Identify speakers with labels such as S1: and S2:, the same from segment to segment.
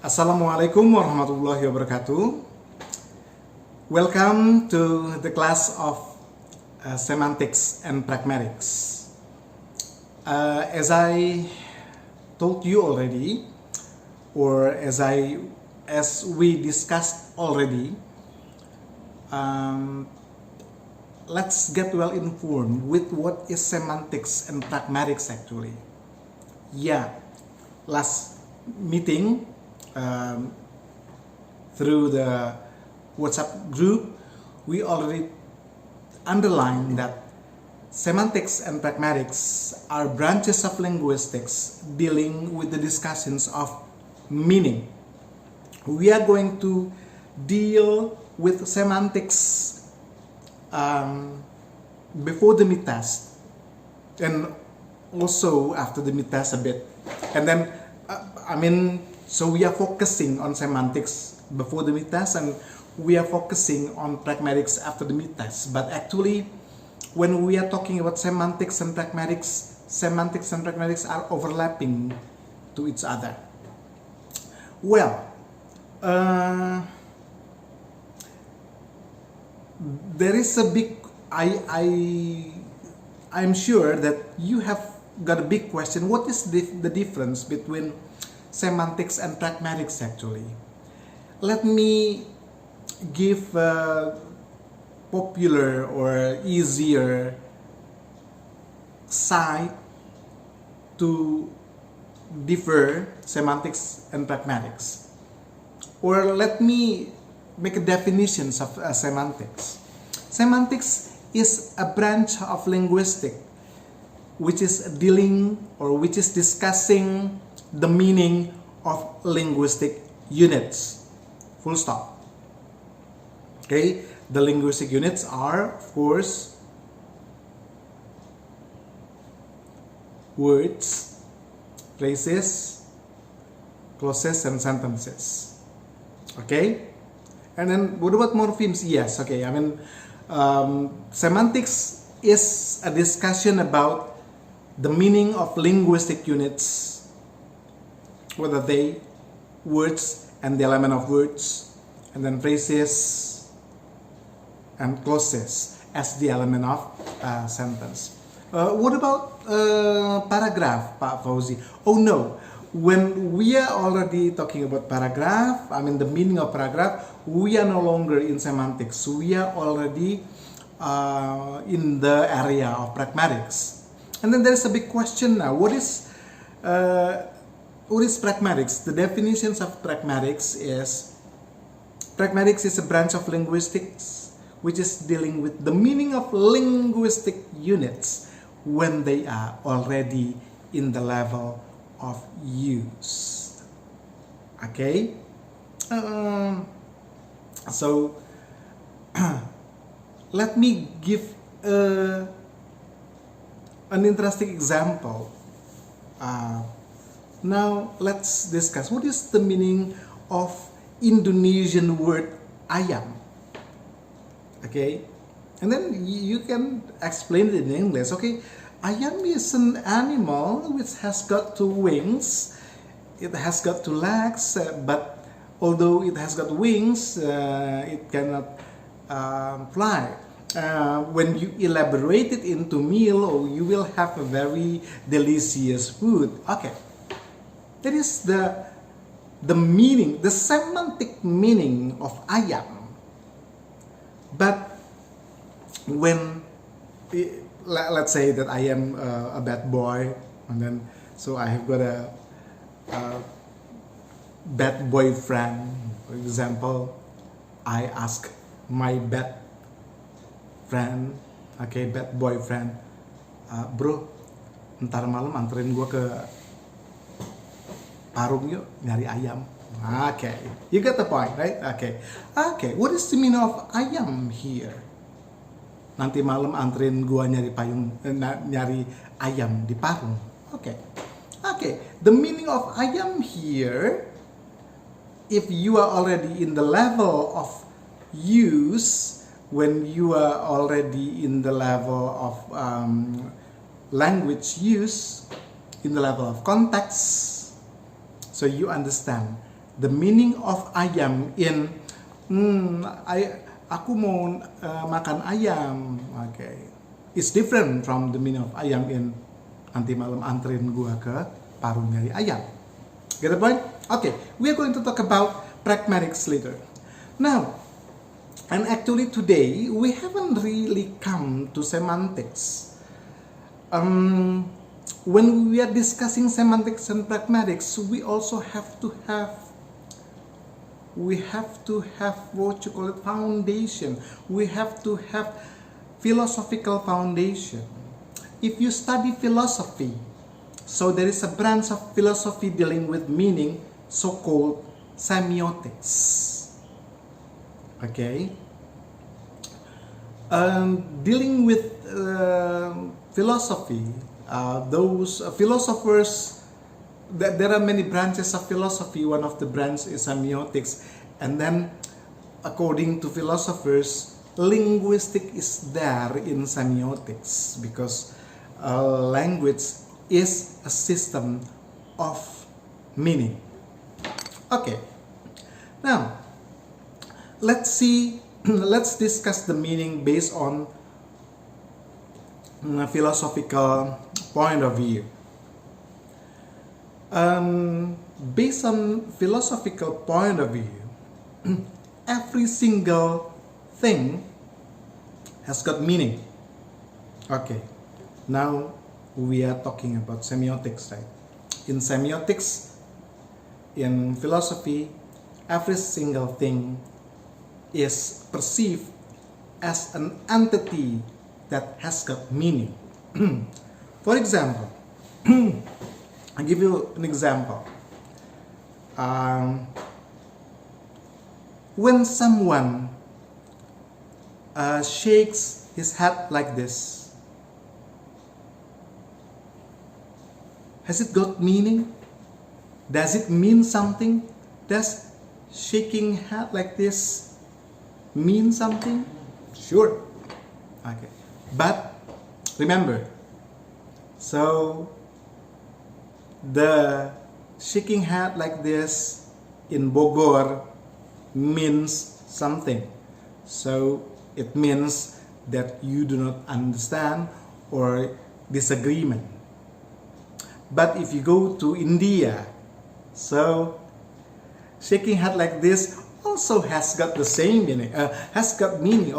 S1: Assalamualaikum warahmatullahi wabarakatuh. Welcome to the class of Semantics and Pragmatics. As I told you already, or as we discussed already, let's get well informed with what is semantics and pragmatics actually. Yeah, last meeting through the WhatsApp group, we already underlined that semantics and pragmatics are branches of linguistics dealing with the discussions of meaning. We are going to deal with semantics before the mid-test and also after the mid-test a bit, and then so we are focusing on semantics before the mid-test and we are focusing on pragmatics after the mid-test. But actually, when we are talking about semantics and pragmatics are overlapping to each other. Well, there is a big, I'm sure that you have got a big question. What is the difference between semantics and pragmatics actually? Let me give a popular or easier side to differ semantics and pragmatics. Or let me make a definitions of semantics. Semantics is a branch of linguistics which is dealing or which is discussing the meaning of linguistic units. Full stop. Okay, the linguistic units are, of course, words, phrases, clauses, and sentences. Okay, and then what about morphemes? Yes, okay, semantics is a discussion about the meaning of linguistic units, whether they words and the element of words, and then phrases and clauses as the element of sentence. What about paragraph, Pak Fauzi? Oh no, when we are already talking about paragraph, the meaning of paragraph, we are no longer in semantics. We are already in the area of pragmatics. And then there is a big question now. What is pragmatics? The definitions of pragmatics is a branch of linguistics which is dealing with the meaning of linguistic units when they are already in the level of use. Okay? So let me give an interesting example. Now let's discuss what is the meaning of Indonesian word ayam. Okay, and then you can explain it in English. Okay, ayam is an animal which has got two wings. It has got two legs, but although it has got wings, it cannot fly. When you elaborate it into meal, you will have a very delicious food. Okay, that is the meaning, the semantic meaning of ayam. But when, let's say that I am a bad boy, and then so I have got a bad boyfriend. For example, I ask my bad boyfriend, bro, ntar malam anterin gue ke Parung yuk nyari ayam. Okay, you get the point, right? Okay, what is the meaning of ayam here? Nanti malam anterin gue nyari ayam di Parung. Okay, the meaning of ayam here, if you are already in the level of use, when you are already in the level of language use, in the level of context, so you understand the meaning of ayam in aku mau makan ayam, okay, it's different from the meaning of ayam in nanti malam anterin gua ke parung nyari ayam. Get the point? Okay, we are going to talk about pragmatics later. Now, and actually today we haven't really come to semantics. When we are discussing semantics and pragmatics, we also have to have what you call it, foundation. We have to have philosophical foundation. If you study philosophy, so there is a branch of philosophy dealing with meaning, so-called semiotics. Okay, dealing with philosophy, those philosophers, there are many branches of philosophy. One of the branches is semiotics, and then according to philosophers, linguistic is there in semiotics, because language is a system of meaning. Okay, now let's discuss the meaning based on a philosophical point of view. Based on philosophical point of view, every single thing has got meaning. Okay, now we are talking about semiotics, right? In semiotics, in philosophy, every single thing is perceived as an entity that has got meaning. For example, I'll give you an example. When someone shakes his head like this, has it got meaning? Does it mean something? Does shaking head like this mean something? Sure. Okay. But remember, so the shaking head like this in Bogor means something. So it means that you do not understand or disagreement. But if you go to India, so shaking head like this also has got the same meaning, has got meaning,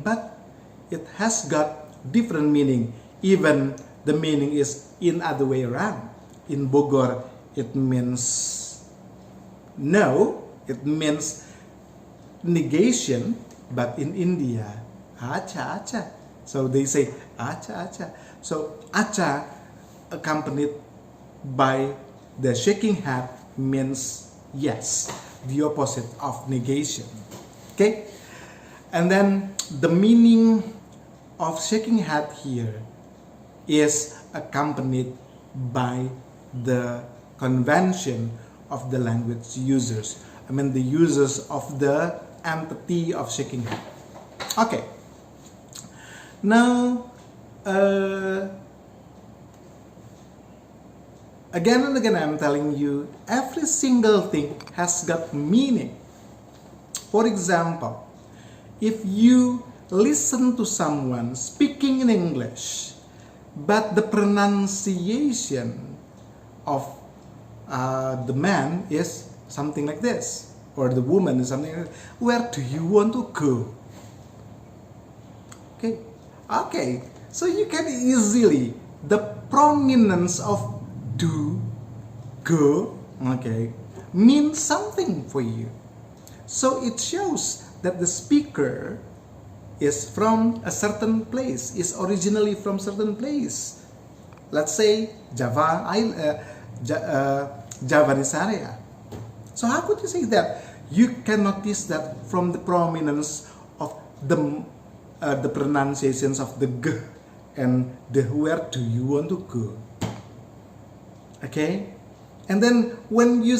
S1: but it has got different meaning. Even the meaning is in other way around. In Bogor, it means no, it means negation, but in India, acha acha. So they say acha acha. So acha accompanied by the shaking head means yes, the opposite of negation. Okay, and then the meaning of shaking head here is accompanied by the convention of the language users. I mean the users of the entity of shaking head. Okay, now again and again I'm telling you, every single thing has got meaning. For example, if you listen to someone speaking in English, but the pronunciation of the man is something like this, or the woman is something like this, where do you want to go? Okay, so you can easily, the prominence of do, go, okay, means something for you. So it shows that the speaker is from a certain place, is originally from certain place. Let's say Java, Javanese area. So how could you say that? You can notice that from the prominence of the pronunciations of the g and the where do you want to go. Okay, and then when you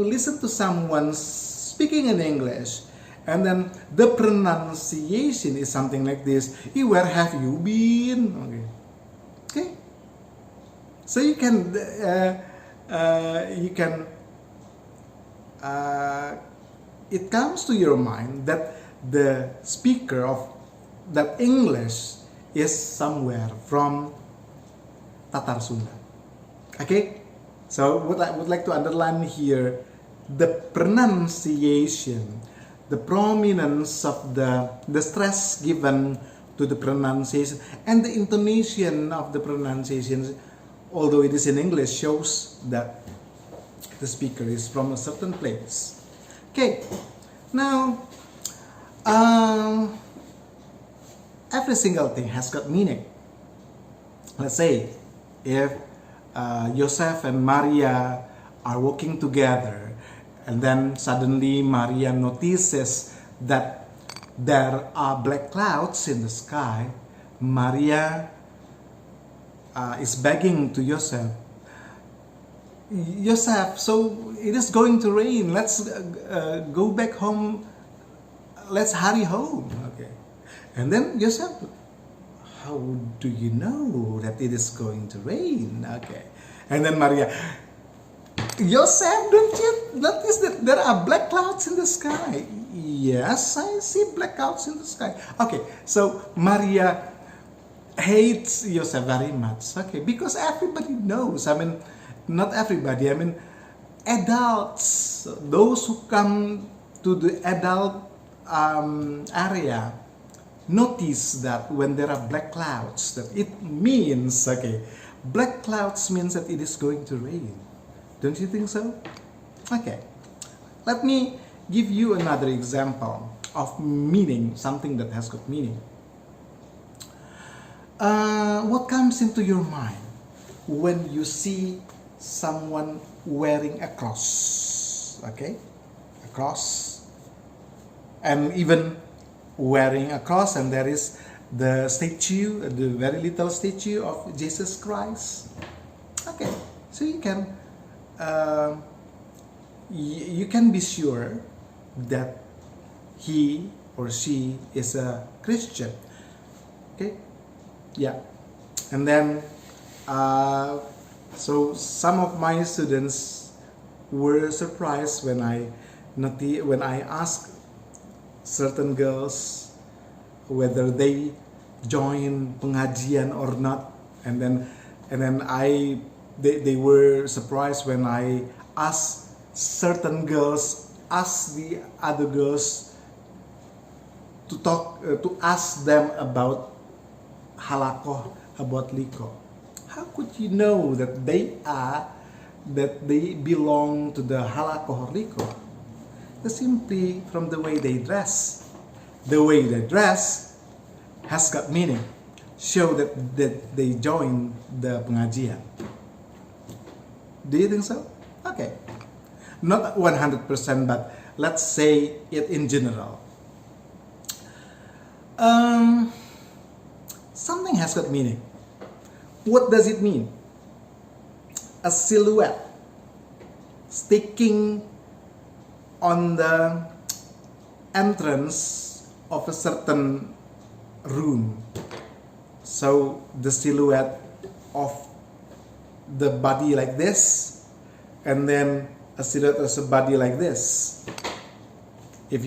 S1: listen to someone speaking in English, and then the pronunciation is something like this, where have you been? Okay, so you can you can, it comes to your mind that the speaker of that English is somewhere from Tatar Sunda. Okay, so would like to underline here the pronunciation, the prominence of the stress given to the pronunciation and the intonation of the pronunciation, although it is in English, shows that the speaker is from a certain place. Okay, now every single thing has got meaning. Let's say if Joseph and Maria are walking together, and then suddenly Maria notices that there are black clouds in the sky. Maria is begging to Joseph, Joseph, so it is going to rain. Let's go back home. Let's hurry home. Okay, and then Joseph, how do you know that it is going to rain? Okay, and then Maria, Joseph, don't you notice that there are black clouds in the sky? Yes, I see black clouds in the sky. Okay, so Maria hates Joseph very much. Okay, because everybody knows. I mean, not everybody. I mean, adults, those who come to the adult area, notice that when there are black clouds, that it means, okay, black clouds means that it is going to rain. Don't you think so? Okay, let me give you another example of meaning, something that has got meaning. What comes into your mind when you see someone wearing a cross? Okay, a cross, and even wearing a cross, and there is the statue, the very little statue of Jesus Christ. Okay, so you can be sure that he or she is a Christian. Okay, yeah, and then so some of my students were surprised when I asked certain girls whether they join pengajian or not, and then they were surprised when I asked certain girls, ask the other girls to talk, to ask them about halakoh, about liko. How could you know that they belong to the halakoh or liko? Simply from the way they dress. The way they dress has got meaning. Show that they join the pengajian. Do you think so? Okay. Not 100%, but let's say it in general. Something has got meaning. What does it mean? A silhouette sticking on the entrance of a certain room. So the silhouette of the body like this, and then a silhouette of a body like this. If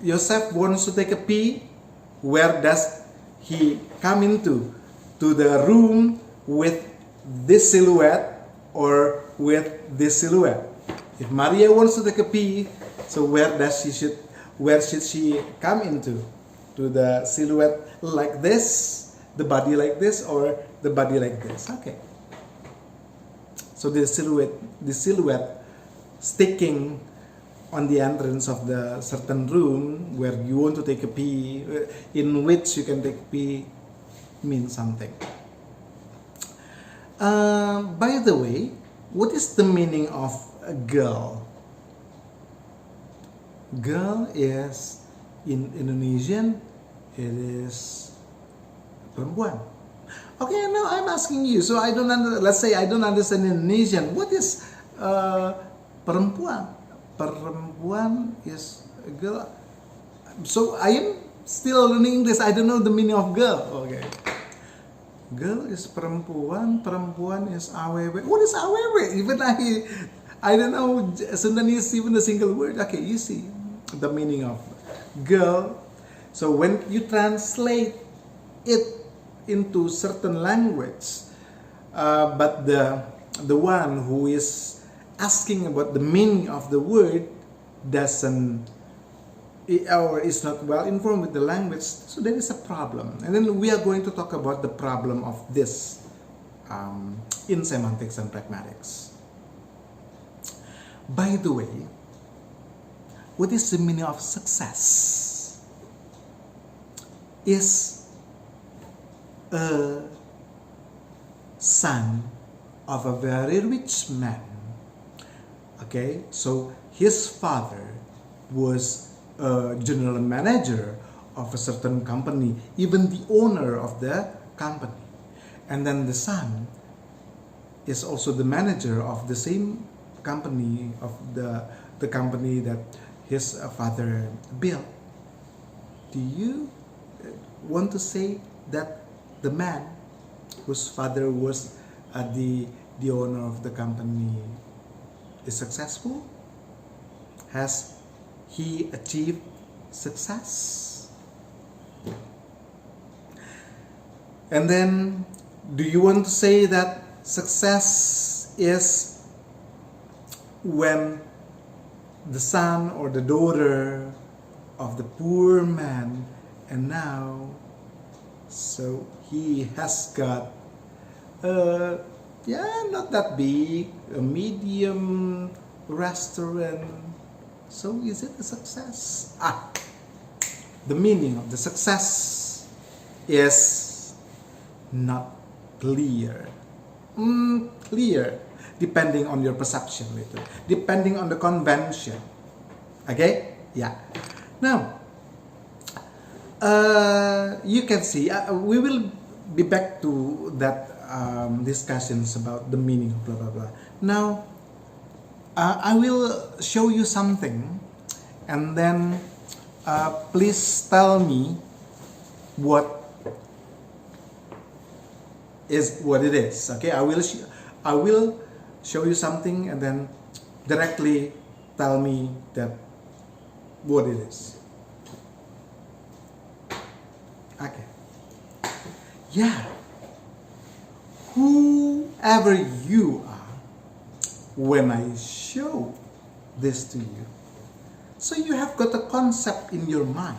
S1: Joseph wants to take a pee, where does he come into? To the room with this silhouette or with this silhouette? If Maria wants to take a pee, so where should she come into? To the silhouette like this, the body like this, or the body like this? Okay. So the silhouette sticking on the entrance of the certain room where you want to take a pee, in which you can take a pee, means something. By the way, what is the meaning of a girl? Girl is, in Indonesian, it is perempuan. Okay, now I'm asking you. So let's say I don't understand Indonesian. What is perempuan? Perempuan is a girl. So I am still learning English. I don't know the meaning of girl. Okay. Girl is perempuan, perempuan is awewe. What is awewe? Even I don't know Sundanese even a single word. Okay, you see the meaning of girl. So when you translate it into certain language, but the one who is asking about the meaning of the word doesn't or is not well informed with the language, so there is a problem. And then we are going to talk about the problem of this in Semantics and Pragmatics. By the way, what is the meaning of success? Is a son of a very rich man. Okay, so his father was a general manager of a certain company, even the owner of the company. And then the son is also the manager of the same company, of the company that his father built. Do you want to say that the man whose father was the owner of the company is successful? Has he achieved success? And then, do you want to say that success is when the son or the daughter of the poor man, and now so he has got not that big, a medium restaurant? So is it a success? The meaning of the success is not clear. Clear, depending on your perception, depending on the convention. Okay? Yeah. Now, you can see, we will be back to that discussions about the meaning of blah blah blah. Now, I will show you something, and then please tell me what it is. Okay, I will show you something, and then directly tell me that what it is. Okay. Yeah. Whoever you are, when I show this to you, so you have got a concept in your mind.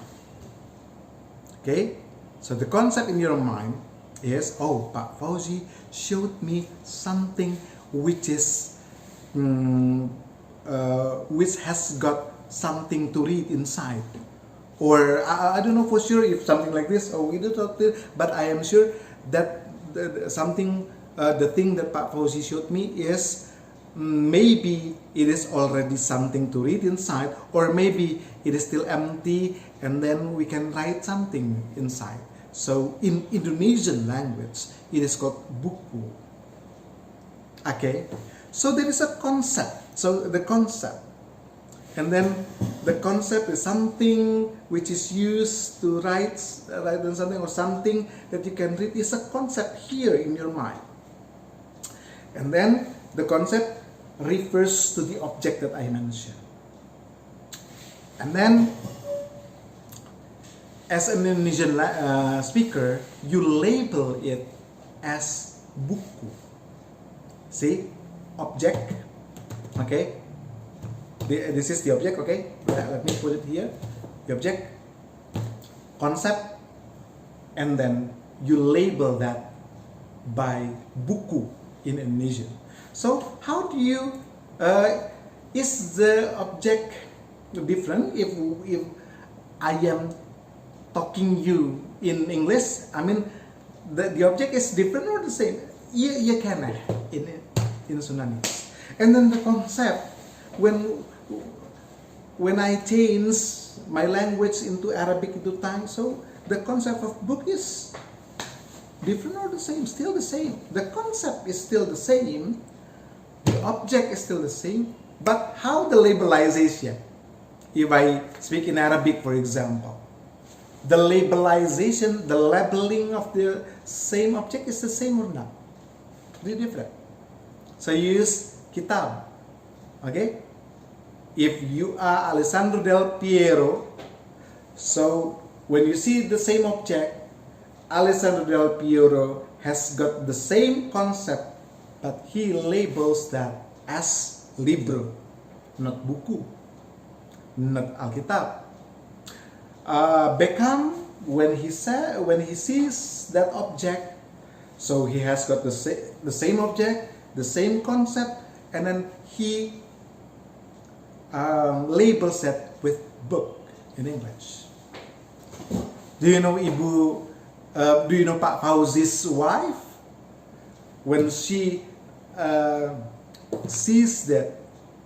S1: Okay? So the concept in your mind is, oh, Pak Fauzi showed me something which is which has got something to read inside. Or I don't know for sure if something like this, or we don't talk to, but I am sure that the thing that Pak Fauzi showed me is maybe it is already something to read inside, or maybe it is still empty, and then we can write something inside. So in Indonesian language, it is called buku. Okay, so there is a concept. So the concept, and then the concept is something which is used to write on something, or something that you can read, is a concept here in your mind. And then the concept refers to the object that I mentioned. And then, as an Indonesian speaker, you label it as buku. See, object. Okay, this is the object. Okay, let me put it here. The object, concept, and then you label that by buku in Indonesian. So how do you is the object different if I am talking you in English? I mean, the object is different or the same? Iya kan in Sundanese. And then the concept, when I change my language into Arabic into Thai, so the concept of book is different or the same? Still the same. The concept is still the same. The object is still the same. But how the labelization? If I speak in Arabic, for example, the labelization, the labeling of the same object is the same or not? Really different. So you use kitab. Okay? If you are Alessandro Del Piero, so when you see the same object, Alessandro Del Piero has got the same concept, but he labels that as libro, not buku, not Alkitab. Beckham, when he sees that object, so he has got the same object, the same concept, and then he labels it with book in English. Do you know do you know Pak Fauzi's wife? When she sees that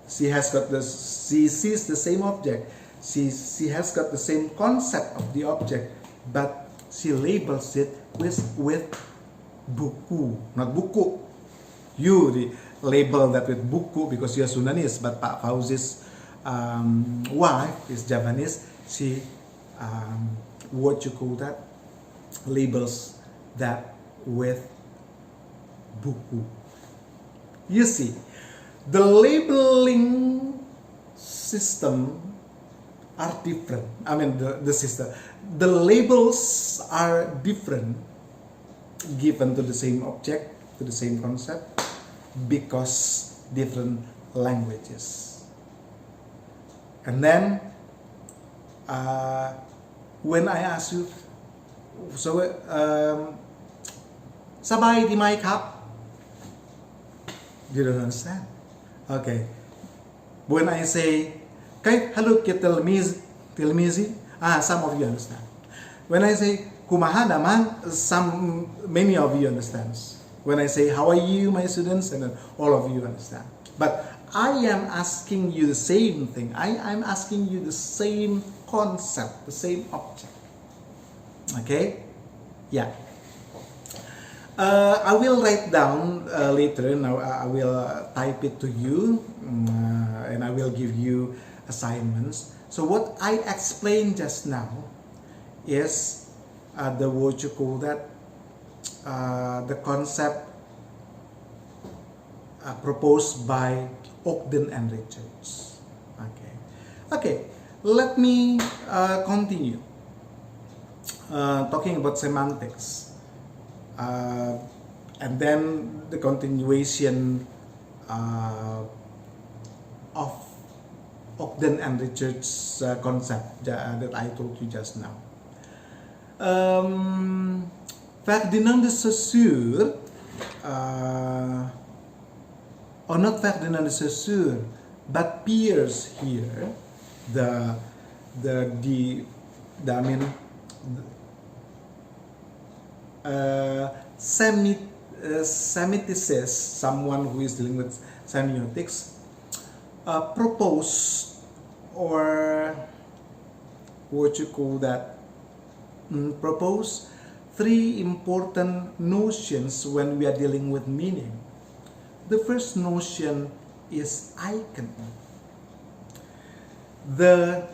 S1: she sees the same object, she has got the same concept of the object, but she labels it with buku, not buku. You label that with buku because you're Sundanese, but Pak Fauzi's wife is Javanese. She labels that with buku. You see, the labeling system are different. I mean, the system, the labels are different given to the same object, to the same concept, because different languages. And then when I ask you, so Sebagai di my cup, you don't understand. Okay. When I say, okay, hello tilmizi, some of you understand. When I say kumaha naman, many of you understand. When I say how are you, my students, and then all of you understand. But I am asking you the same thing. I'm asking you the same concept, the same object. Okay? Yeah. I will write down later. Now I will type it to you, and I will give you assignments. So what I explained just now is the what you call that, the concept proposed by Ogden and Richards. Okay. Okay. Let me continue talking about semantics. And then the continuation of Ogden and Richards' concept that I told you just now. Ferdinand de Saussure, or not Ferdinand de Saussure, but Peirce here, Semiticist, someone who is dealing with semiotics, propose, or what you call that, propose three important notions when we are dealing with meaning. The first notion is icon. The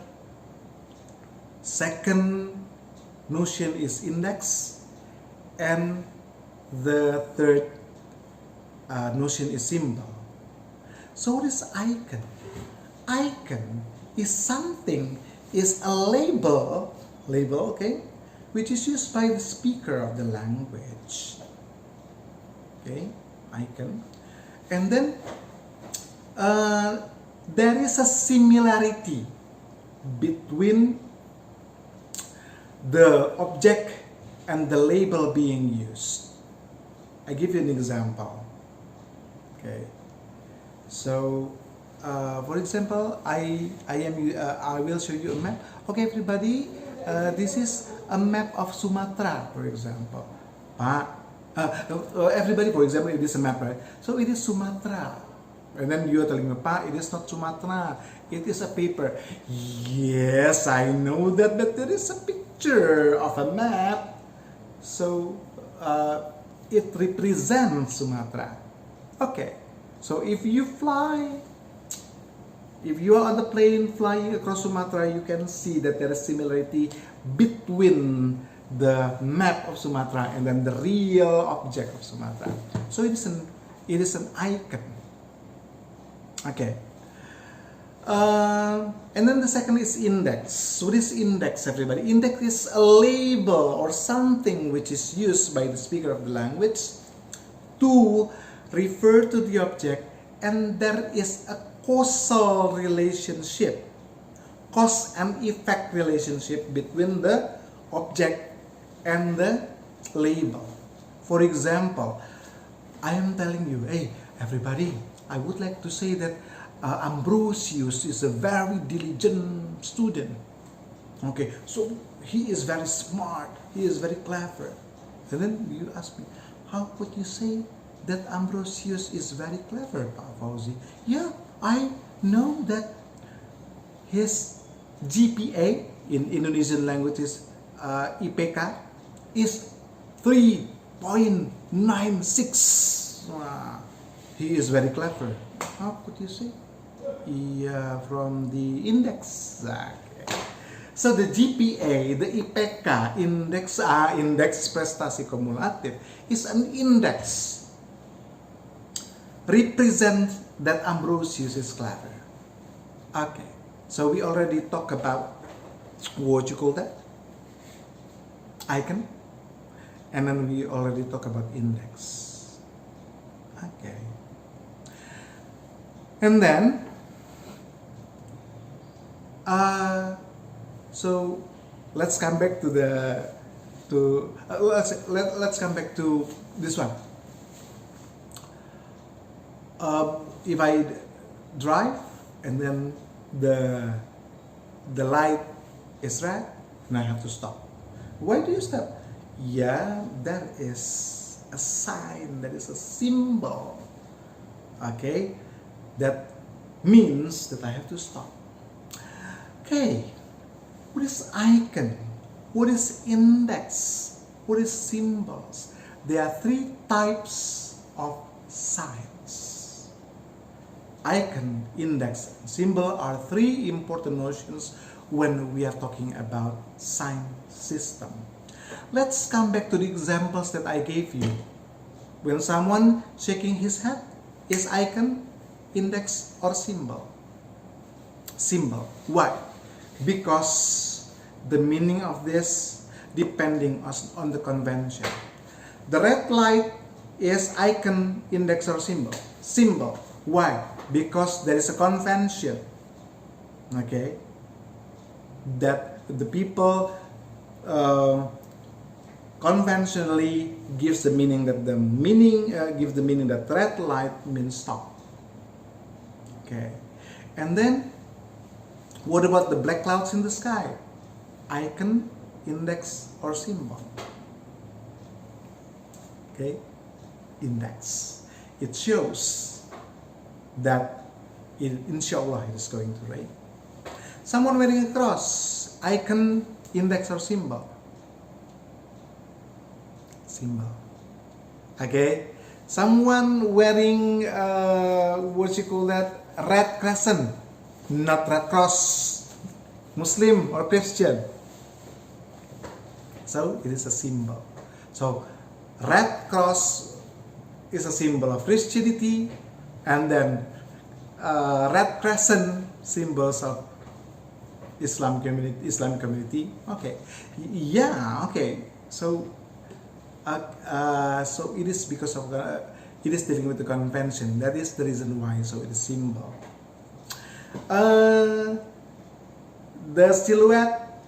S1: second notion is index. And the third notion is symbol. So what is icon? Icon is something, is a label, okay, which is used by the speaker of the language. Okay, icon. And then there is a similarity between the object and the label being used. I give you an example. Okay, so for example, I will show you a map. Okay, everybody, this is a map of Sumatra, for example. Everybody, for example, it is a map, right? So it is Sumatra, and then you are telling me, Pa, it is not Sumatra. It is a paper. Yes, I know that, but there is a picture of a map. So it represents Sumatra. Okay, so if you fly If you are on the plane flying across Sumatra, you can see that there is similarity between the map of Sumatra and then the real object of Sumatra. So it is an icon. Okay. And then the second is index. What is index, everybody? Index is a label or something which is used by the speaker of the language to refer to the object, and there is a causal relationship, cause and effect relationship between the object and the label. For example, I am telling you, hey, everybody, I would like to say that Ambrosius is a very diligent student. Okay, so he is very smart, he is very clever. And then you ask me, how could you say that Ambrosius is very clever, Fauzi? Yeah, I know that his GPA in Indonesian languages, IPK, is 3.96. He is very clever. How could you say? Yeah, from the index. Okay. So the GPA, the IPK, index prestasi kumulatif, is an index represent that Ambrosius is clever. Okay, so we already talked about what you call that? Icon. And then we already talked about index. Okay. And then so let's come back to let's come back to this one. If I drive and then the light is red and I have to stop. Why do you stop? Yeah, that is a sign, that is a symbol. Okay, that means that I have to stop. Okay, what is icon? What is index? What is symbols? There are three types of signs. Icon, index, and symbol are three important notions when we are talking about sign system. Let's come back to the examples that I gave you. When someone shaking his head, is icon, index, or symbol? Symbol. Why? Because the meaning of this depending on the convention. The red light is icon, index, or symbol? Symbol. Why? Because there is a convention, okay, that the people conventionally gives the meaning that red light means stop. Okay, and then what about the black clouds in the sky? Icon, index, or symbol? Okay, index. It shows that inshallah it is going to rain. Someone wearing a cross, icon, index, or symbol? Symbol. Okay, someone wearing what you call that, red crescent, not red cross, Muslim or Christian. So it is a symbol. So red cross is a symbol of Christianity, and then red crescent symbols of Islamic community. Okay, yeah, okay. So so it is because of it is dealing with the convention. That is the reason why. So it is symbol. The silhouette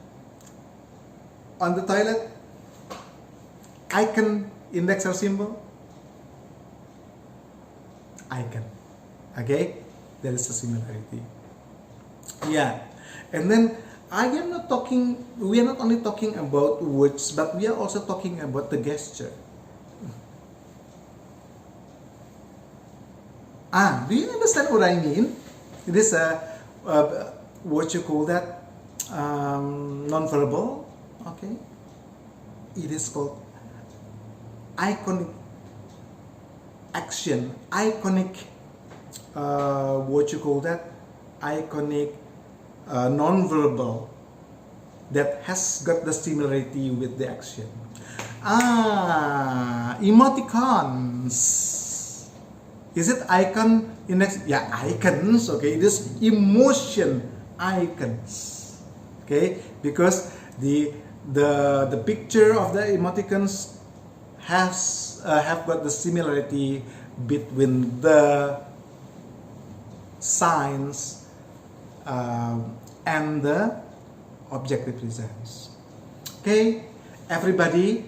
S1: on the toilet, icon, index, or symbol? Icon. Okay, there is a similarity. Yeah, and then we are not only talking about words, but we are also talking about the gesture. Do you understand what I mean? It is what you call that, non-verbal. Okay, it is called iconic action, iconic what you call that, iconic non-verbal that has got the similarity with the action. Emoticons. Is it icon in next? Yeah, icons. Okay, it is emotion icons. Okay, because the picture of the emoticons have got the similarity between the signs and the object represents. Okay, everybody,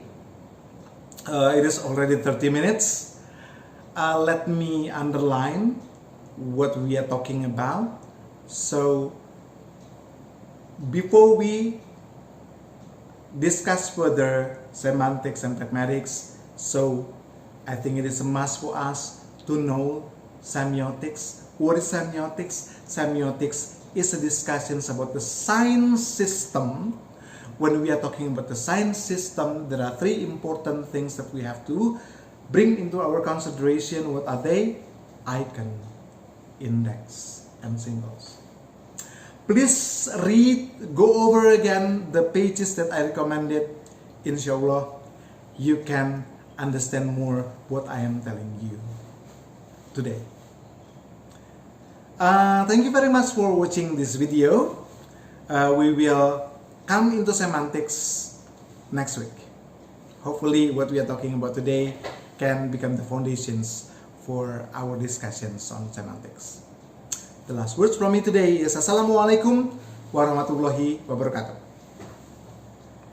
S1: it is already 30 minutes. Let me underline what we are talking about. So before we discuss further semantics and pragmatics, so I think it is a must for us to know semiotics. What is semiotics? Semiotics is a discussion about the sign system. When we are talking about the sign system, there are three important things that we have to bring into our consideration. What are they? Icon, index, and symbols. Please go over again the pages that I recommended. Inshallah, you can understand more what I am telling you today. Thank you very much for watching this video. We will come into semantics next week. Hopefully what we are talking about today can become the foundations for our discussions on semantics. The last words from me today is Assalamualaikum warahmatullahi wabarakatuh.